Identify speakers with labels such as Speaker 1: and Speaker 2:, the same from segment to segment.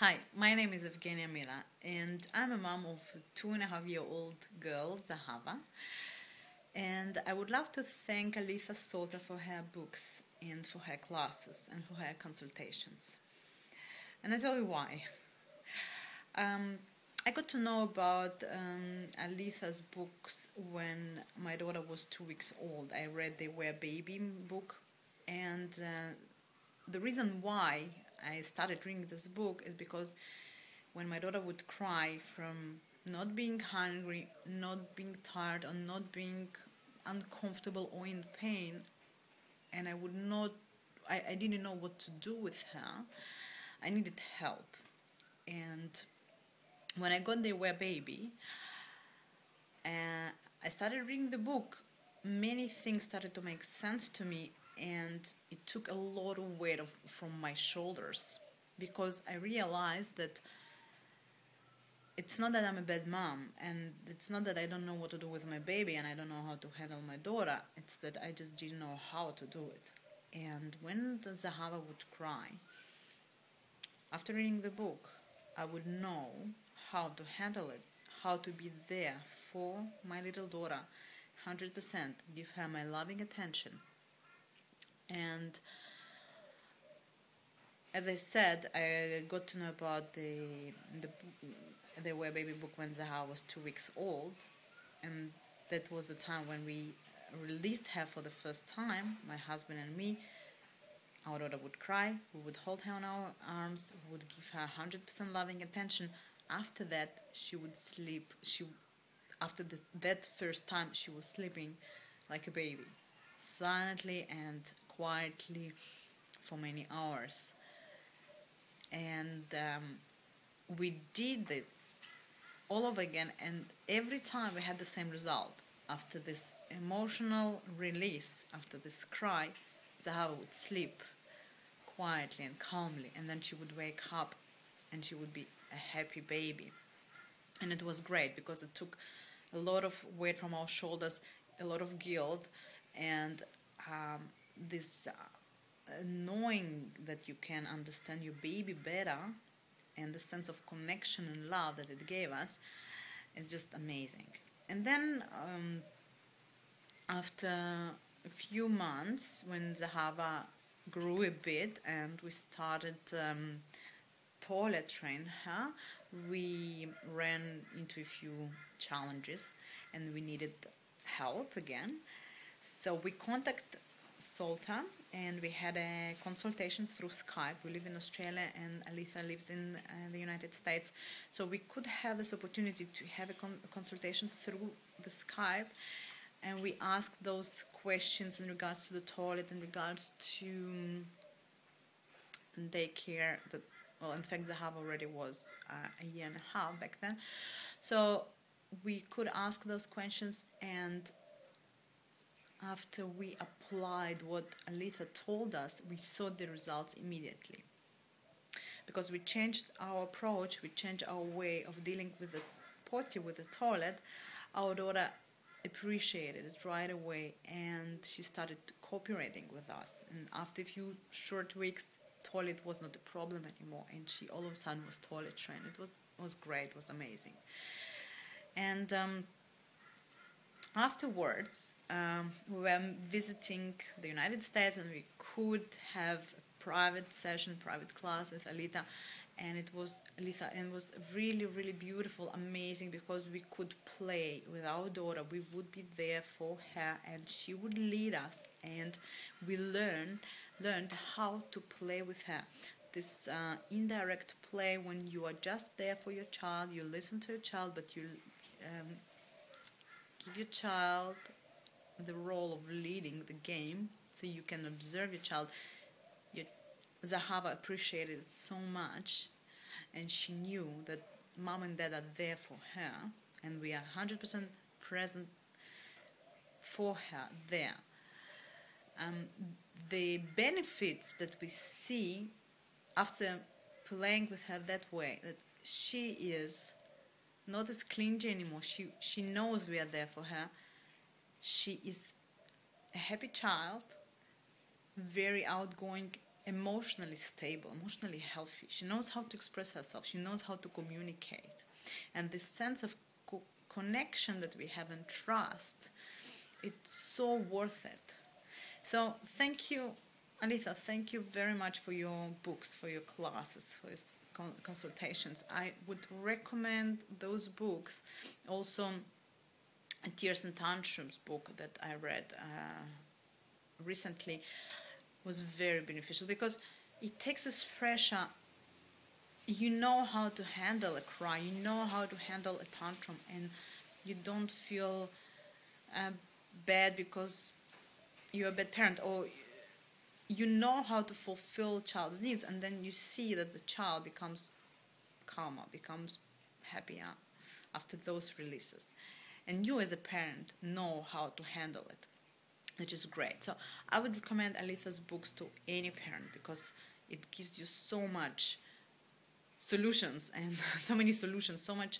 Speaker 1: Hi, my name is Evgenia Mila, and I'm a mom of a 2.5-year-old girl, Zahava. And I would love to thank Aletha Solter for her books and for her classes and for her consultations. And I tell you why. I got to know about Aletha's books when my daughter was 2 weeks old. I read the Were Baby book, and the reason why I started reading this book is because when my daughter would cry from not being hungry, not being tired, or not being uncomfortable or in pain, and I didn't know what to do with her. I needed help. And when I got the Were Baby, I started reading the book. Many things started to make sense to me, and it took a lot of weight from my shoulders, because I realized that it's not that I'm a bad mom, and it's not that I don't know what to do with my baby and I don't know how to handle my daughter. It's that I just didn't know how to do it. And when the Zahava would cry, after reading the book, I would know how to handle it, how to be there for my little daughter, 100%, give her my loving attention. And as I said, I got to know about the Were Baby book when Zaha was 2 weeks old, and that was the time when we released her for the first time, my husband and me. Our daughter would cry, we would hold her in our arms, we would give her 100% loving attention. After that, she would sleep. That first time, she was sleeping like a baby, silently and quietly for many hours. And we did it all over again, and every time we had the same result. After this emotional release, after this cry, Zahava would sleep quietly and calmly, and then she would wake up and she would be a happy baby. And it was great because it took a lot of weight from our shoulders, a lot of guilt, and this knowing that you can understand your baby better, and the sense of connection and love that it gave us is just amazing. And then after a few months, when Zahava grew a bit and we started toilet train her, we ran into a few challenges and we needed help again. So we contacted Solta and we had a consultation through Skype. We live in Australia and Aletha lives in the United States. So we could have this opportunity to have a consultation through the Skype, and we asked those questions in regards to the toilet, in regards to daycare. Well, in fact, Zahava already was a year and a half back then. So we could ask those questions, and after we applied what Aletha told us, we saw the results immediately. Because we changed our approach, we changed our way of dealing with the potty, with the toilet. Our daughter appreciated it right away, and she started cooperating with us. And after a few short weeks, toilet was not a problem anymore, and she all of a sudden was toilet trained. It was great, it was amazing. And afterwards, we were visiting the United States, and we could have a private session, private class with Aletha, and it was really, really beautiful, amazing, because we could play with our daughter. We would be there for her, and she would lead us, and we learned how to play with her. This indirect play, when you are just there for your child, you listen to your child, but you give your child the role of leading the game, so you can observe your child. Zahava appreciated it so much, and she knew that mom and dad are there for her, and we are 100% present for her there. The benefits that we see after playing with her that way, that she is not as clingy anymore. She knows we are there for her. She is a happy child, very outgoing, emotionally stable, emotionally healthy. She knows how to express herself. She knows how to communicate. And this sense of connection that we have and trust, it's so worth it. So thank you, Aletha. Thank you very much for your books, for your classes, for your consultations. I would recommend those books. Also, a Tears and Tantrums book that I read recently was very beneficial, because it takes this pressure. You know how to handle a cry, you know how to handle a tantrum, and you don't feel bad because you're a bad parent, or you know how to fulfill child's needs, and then you see that the child becomes calmer, becomes happier after those releases. And you as a parent know how to handle it, which is great. So I would recommend Aletha's books to any parent, because it gives you so much solutions, and so many solutions, so much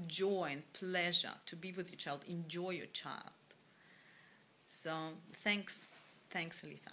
Speaker 1: joy and pleasure to be with your child, enjoy your child. So thanks Aletha.